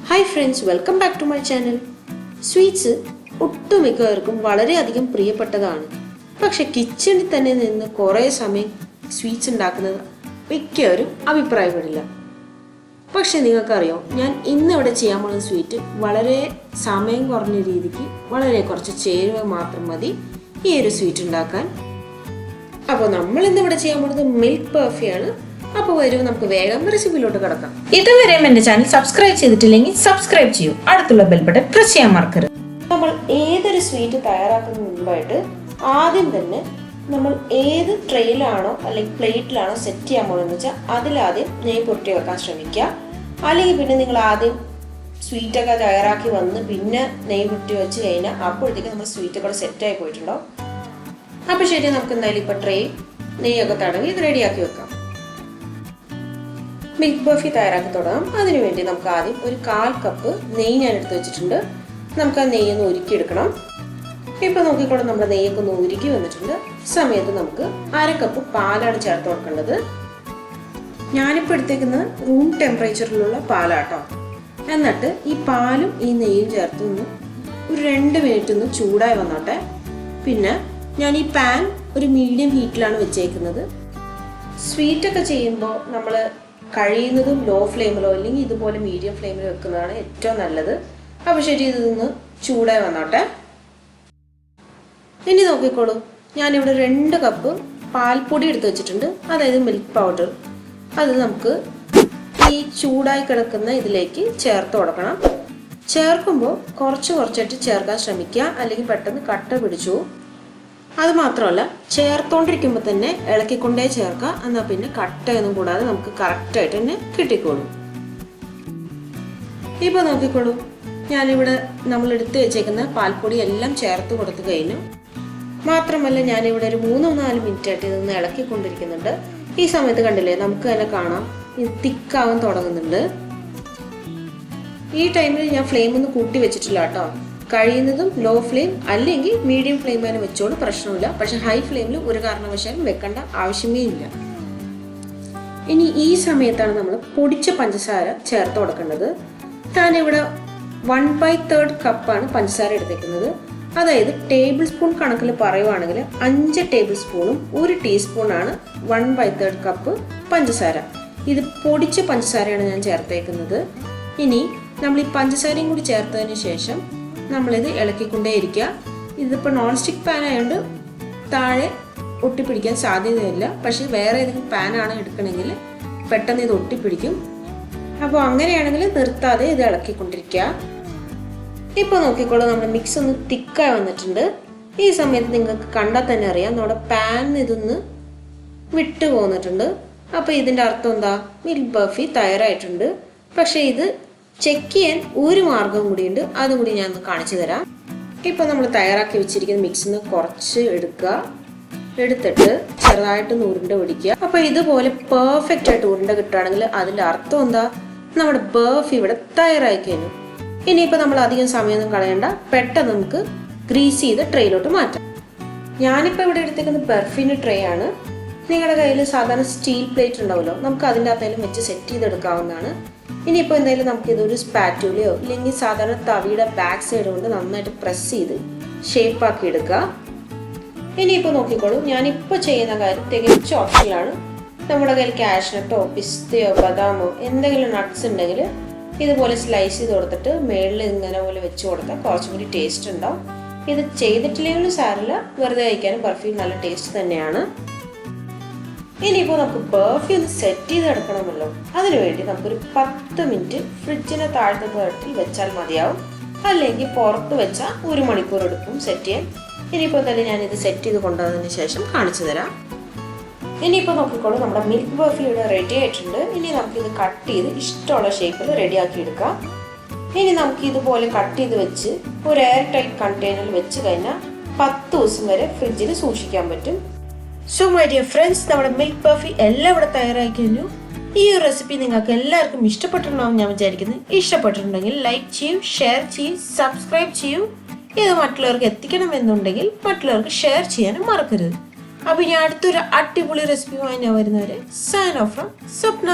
Hi friends, welcome back to my channel. Sweets ഒട്ടുമിക്കവർക്കും വളരെയധികം പ്രിയപ്പെട്ടതാണ്. പക്ഷെ കിച്ചണിൽ തന്നെ നിന്ന് കുറേ സമയം സ്വീറ്റ്സ് ഉണ്ടാക്കുന്നത് മിക്കവരും അഭിപ്രായപ്പെടില്ല. പക്ഷെ നിങ്ങൾക്കറിയോ, ഞാൻ ഇന്നിവിടെ ചെയ്യാൻ പോകുന്ന സ്വീറ്റ് വളരെ സമയം കുറഞ്ഞ രീതിക്ക് വളരെ കുറച്ച് ചേരുവ മാത്രം മതി ഈ ഒരു സ്വീറ്റ് ഉണ്ടാക്കാൻ. അപ്പോൾ നമ്മൾ ഇന്നിവിടെ ചെയ്യാൻ പോകുന്നത് മിൽക്ക് ബർഫിയാണ്. അപ്പോൾ വരൂ, നമുക്ക് വേഗം റെസിപ്പിയിലോട്ട് കിടക്കാം. ഇതുവരെയും എന്റെ ചാനൽ സബ്സ്ക്രൈബ് ചെയ്തിട്ടില്ലെങ്കിൽ സബ്സ്ക്രൈബ് ചെയ്യൂ. അടുത്തുള്ള ബെൽ ബട്ടൺ പ്രസ് ചെയ്യാൻ മറക്കരുത്. നമ്മൾ ഏതൊരു സ്വീറ്റ് തയ്യാറാക്കുന്നതിന് മുൻപായിട്ട് ആദ്യം തന്നെ നമ്മൾ ഏത് ട്രെയിലാണോ അല്ലെങ്കിൽ പ്ലേറ്റിലാണോ സെറ്റ് ചെയ്യാൻ പോകുന്നതെന്ന് വെച്ചാൽ അതിലാദ്യം നെയ്യ് പുരട്ടി വെക്കാൻ ശ്രമിക്കുക. അല്ലെങ്കിൽ പിന്നെ നിങ്ങൾ ആദ്യം സ്വീറ്റൊക്കെ തയ്യാറാക്കി വന്ന് പിന്നെ നെയ്യ് പുരട്ടി വെച്ച് കഴിഞ്ഞാൽ അപ്പോഴത്തേക്ക് നമ്മൾ സ്വീറ്റൊക്കെ സെറ്റായി പോയിട്ടുണ്ടോ. അപ്പോൾ ശരി, നമുക്ക് എന്തായാലും ഇപ്പോൾ ട്രേ നെയ്യൊക്കെ തടവി ഇത് റെഡിയാക്കി വെക്കാം. മിൽക്ക് ബർഫി തയ്യാറാക്കി തുടങ്ങാം. അതിനുവേണ്ടി നമുക്ക് ആദ്യം ഒരു 1/4 കപ്പ് നെയ്യ് ഞാൻ എടുത്ത് വെച്ചിട്ടുണ്ട്. നമുക്ക് ആ നെയ്യൊന്ന് ഉരുക്കിയെടുക്കണം. ഇപ്പോൾ നോക്കിക്കൊണ്ട് നമ്മുടെ നെയ്യൊക്കെ ഒന്ന് ഉരുക്കി വന്നിട്ടുണ്ട്. സമയത്ത് നമുക്ക് 1/2 കപ്പ് പാലാണ് ചേർത്ത് കൊടുക്കേണ്ടത്. ഞാനിപ്പോൾ എടുത്തേക്കുന്നത് റൂം ടെമ്പറേച്ചറിലുള്ള പാലാട്ടോ. എന്നിട്ട് ഈ പാലും ഈ നെയ്യും ചേർത്ത് ഒന്ന് ഒരു 2 മിനിറ്റ് ഒന്ന് ചൂടായി വന്നോട്ടെ. പിന്നെ ഞാൻ ഈ പാൻ ഒരു മീഡിയം ഹീറ്റിലാണ് വെച്ചേക്കുന്നത്. സ്വീറ്റൊക്കെ ചെയ്യുമ്പോൾ നമ്മൾ കഴിയുന്നതും ലോ ഫ്ലെയിമിലോ അല്ലെങ്കിൽ ഇതുപോലെ മീഡിയം ഫ്ലെയിമിൽ വെക്കുന്നതാണ് ഏറ്റവും നല്ലത്. അപ്പോൾ ശരി, ഇതൊന്ന് ചൂടായി വന്നോട്ടെ. ഇനി നോക്കിക്കോളൂ, ഞാനിവിടെ 2 കപ്പ് പാൽപ്പൊടി എടുത്ത് വെച്ചിട്ടുണ്ട്, അതായത് മിൽക്ക് പൗഡർ. അത് നമുക്ക് ഈ ചൂടായി കിടക്കുന്ന ഇതിലേക്ക് ചേർത്ത് കൊടുക്കണം. ചേർക്കുമ്പോൾ കുറച്ചായിട്ട് ചേർക്കാൻ ശ്രമിക്കുക, അല്ലെങ്കിൽ പെട്ടെന്ന് കട്ട പിടിച്ചു. അത് മാത്രമല്ല, ചേർത്തോണ്ടിരിക്കുമ്പോൾ തന്നെ ഇളക്കിക്കൊണ്ടേ ചേർക്കുക. എന്നാൽ പിന്നെ കട്ടയൊന്നും കൂടാതെ നമുക്ക് കറക്റ്റായിട്ട് തന്നെ കിട്ടിക്കോളും. ഇപ്പോൾ നോക്കിക്കോളൂ, ഞാനിവിടെ നമ്മൾ എടുത്ത് വെച്ചേക്കുന്ന പാൽപ്പൊടി എല്ലാം ചേർത്ത് കൊടുത്തു കഴിഞ്ഞു. മാത്രമല്ല, ഞാനിവിടെ ഒരു 3-4 മിനിറ്റ് ആയിട്ട് ഇതൊന്ന് ഇളക്കിക്കൊണ്ടിരിക്കുന്നുണ്ട്. ഈ സമയത്ത് കണ്ടില്ലേ, നമുക്ക് തന്നെ കാണാം ഇത് തിക്കാവാൻ തുടങ്ങുന്നുണ്ട്. ഈ ടൈമിൽ ഞാൻ ഫ്ലെയിം ഒന്നും കൂട്ടി വെച്ചിട്ടില്ല കേട്ടോ. കഴിയുന്നതും ലോ ഫ്ലെയിം അല്ലെങ്കിൽ മീഡിയം ഫ്ലെയിം തന്നെ വെച്ചോളൂ, പ്രശ്നമില്ല. പക്ഷെ ഹൈ ഫ്ലെയിമിൽ ഒരു കാരണവശാലും വെക്കേണ്ട ആവശ്യമേ ഇല്ല. ഇനി ഈ സമയത്താണ് നമ്മൾ പൊടിച്ച പഞ്ചസാര ചേർത്ത് കൊടുക്കേണ്ടത്. ഞാനിവിടെ 1/3 കപ്പാണ് പഞ്ചസാര എടുത്തേക്കുന്നത്. അതായത് ടേബിൾ സ്പൂൺ കണക്കിൽ പറയുവാണെങ്കിൽ 5 ടേബിൾ സ്പൂണും 1 ടീസ്പൂണാണ് 1/3 കപ്പ് പഞ്ചസാര. ഇത് പൊടിച്ച പഞ്ചസാരയാണ് ഞാൻ ചേർത്തേക്കുന്നത്. ഇനി നമ്മൾ ഈ പഞ്ചസാരയും കൂടി ചേർത്തതിന് ശേഷം നമ്മളിത് ഇളക്കിക്കൊണ്ടേയിരിക്കുക. ഇതിപ്പോൾ നോൺ സ്റ്റിക്ക് പാൻ ആയതുകൊണ്ട് താഴെ ഒട്ടിപ്പിടിക്കാൻ സാധ്യതയില്ല. പക്ഷേ വേറെ ഏതെങ്കിലും പാനാണ് എടുക്കണമെങ്കിൽ പെട്ടെന്ന് ഇത് ഒട്ടിപ്പിടിക്കും. അപ്പോൾ അങ്ങനെയാണെങ്കിൽ നിർത്താതെ ഇത് ഇളക്കിക്കൊണ്ടിരിക്കുക. ഇപ്പോൾ നോക്കിക്കോളൂ, നമ്മുടെ മിക്സ് ഒന്ന് തിക്കായി വന്നിട്ടുണ്ട്. ഈ സമയത്ത് നിങ്ങൾക്ക് കണ്ടാൽ തന്നെ അറിയാം, നമ്മുടെ പാനിൽ ഇതൊന്ന് വിട്ടു പോന്നിട്ടുണ്ട്. അപ്പോൾ ഇതിൻ്റെ അർത്ഥം എന്താ, മിൽക്ക് ബർഫി തയ്യാറായിട്ടുണ്ട്. പക്ഷേ ഇത് ചെക്ക് ചെയ്യാൻ ഒരു മാർഗവും കൂടിയുണ്ട്, അതും കൂടി ഞാൻ ഒന്ന് കാണിച്ചു തരാം. ഇപ്പോൾ നമ്മൾ തയ്യാറാക്കി വെച്ചിരിക്കുന്ന മിക്സിന്ന് കുറച്ച് എടുത്തിട്ട് ചെറുതായിട്ടൊന്ന് ഉരുണ്ട പിടിക്കുക. അപ്പോൾ ഇതുപോലെ പെർഫെക്റ്റ് ആയിട്ട് ഉരുണ്ട കിട്ടുകയാണെങ്കിൽ അതിൻ്റെ അർത്ഥം എന്താ, നമ്മുടെ ബർഫി ഇവിടെ തയ്യാറായി കഴിഞ്ഞു. ഇനിയിപ്പോൾ നമ്മൾ അധികം സമയമൊന്നും കളയണ്ട, പെട്ടെന്ന് നമുക്ക് ഗ്രീസ് ചെയ്ത് ട്രേയിലോട്ട് മാറ്റാം. ഞാനിപ്പോൾ ഇവിടെ എടുത്തേക്കുന്നത് ബർഫിൻ്റെ ട്രേ ആണ്. നിങ്ങളുടെ കയ്യിൽ സാധാരണ സ്റ്റീൽ പ്ലേറ്റ് ഉണ്ടാവുമല്ലോ, നമുക്ക് അതിൻ്റെ അകത്തേലും വെച്ച് സെറ്റ് ചെയ്തെടുക്കാവുന്നതാണ്. ഇനിയിപ്പോൾ എന്തായാലും നമുക്ക് ഇതൊരു സ്പാറ്റുലയോ ഇല്ലെങ്കിൽ സാധാരണ തവിയുടെ ബാക്ക് സൈഡ് കൊണ്ട് നന്നായിട്ട് പ്രസ് ചെയ്ത് ഷേപ്പാക്കി എടുക്കുക. ഇനിയിപ്പോൾ നോക്കിക്കോളൂ, ഞാനിപ്പോൾ ചെയ്യുന്ന കാര്യം തികച്ചും ഓപ്ഷനിലാണ്. നമ്മുടെ കയ്യിൽ കാഷ്നട്ടോ പിസ്തയോ ബദാമോ എന്തെങ്കിലും നട്ട്സ് ഉണ്ടെങ്കിൽ ഇതുപോലെ സ്ലൈസ് ചെയ്ത് കൊടുത്തിട്ട് മേളിൽ ഇങ്ങനെ പോലെ വെച്ച് കൊടുത്താൽ കുറച്ചും കൂടി ടേസ്റ്റ് ഉണ്ടാവും. ഇത് ചെയ്തിട്ടില്ലെങ്കിലും സാരമില്ല, വെറുതെ കഴിക്കാനും ബർഫി നല്ല ടേസ്റ്റ് തന്നെയാണ്. ഇനിയിപ്പോൾ നമുക്ക് ബർഫി ഒന്ന് സെറ്റ് ചെയ്ത് എടുക്കണമല്ലോ. അതിനുവേണ്ടി നമുക്കൊരു 10 മിനിറ്റ് ഫ്രിഡ്ജിനെ താഴത്തെ തട്ടിൽ വെച്ചാൽ മതിയാവും. അല്ലെങ്കിൽ പുറത്ത് വെച്ചാൽ 1 മണിക്കൂർ എടുക്കും സെറ്റ് ചെയ്യാൻ. ഇനിയിപ്പോൾ തന്നെ ഞാനിത് സെറ്റ് ചെയ്ത് കൊണ്ടുവന്നതിന് ശേഷം കാണിച്ചു തരാം. ഇനിയിപ്പോൾ നോക്കിക്കോളൂ, നമ്മുടെ മിൽക്ക് ബർഫി ഇവിടെ റെഡി ആയിട്ടുണ്ട്. ഇനി നമുക്കിത് കട്ട് ചെയ്ത് ഇഷ്ടമുള്ള ഷേപ്പിൽ റെഡിയാക്കി എടുക്കാം. ഇനി നമുക്ക് ഇതുപോലെ കട്ട് ചെയ്ത് വെച്ച് ഒരു എയർ ടൈറ്റ് കണ്ടെയ്നറിൽ വെച്ച് കഴിഞ്ഞാൽ 10 ദിവസം വരെ ഫ്രിഡ്ജിൽ സൂക്ഷിക്കാൻ പറ്റും. സോ മൈ ഡിയർ ഫ്രണ്ട്സ്, നമ്മുടെ മിൽക്ക് ബർഫി എല്ലാം ഇവിടെ തയ്യാറായി കഴിഞ്ഞു. ഈ ഒരു റെസിപ്പി നിങ്ങൾക്ക് എല്ലാവർക്കും ഇഷ്ടപ്പെട്ടിട്ടുണ്ടാവും ഞാൻ വിചാരിക്കുന്നു. ഇഷ്ടപ്പെട്ടിട്ടുണ്ടെങ്കിൽ ലൈക്ക് ചെയ്യൂ, ഷെയർ ചെയ്യൂ, സബ്സ്ക്രൈബ് ചെയ്യൂ. ഇത് മറ്റുള്ളവർക്ക് എത്തിക്കണമെന്നുണ്ടെങ്കിൽ മറ്റുള്ളവർക്ക് ഷെയർ ചെയ്യാനും മറക്കരുത്. അപ്പോൾ ഇനി അടുത്തൊരു അടിപൊളി റെസിപ്പിയുമായി ഞാൻ വരുന്നവരെ സൈൻ ഓഫ് ഫ്രം സ്വപ്ന.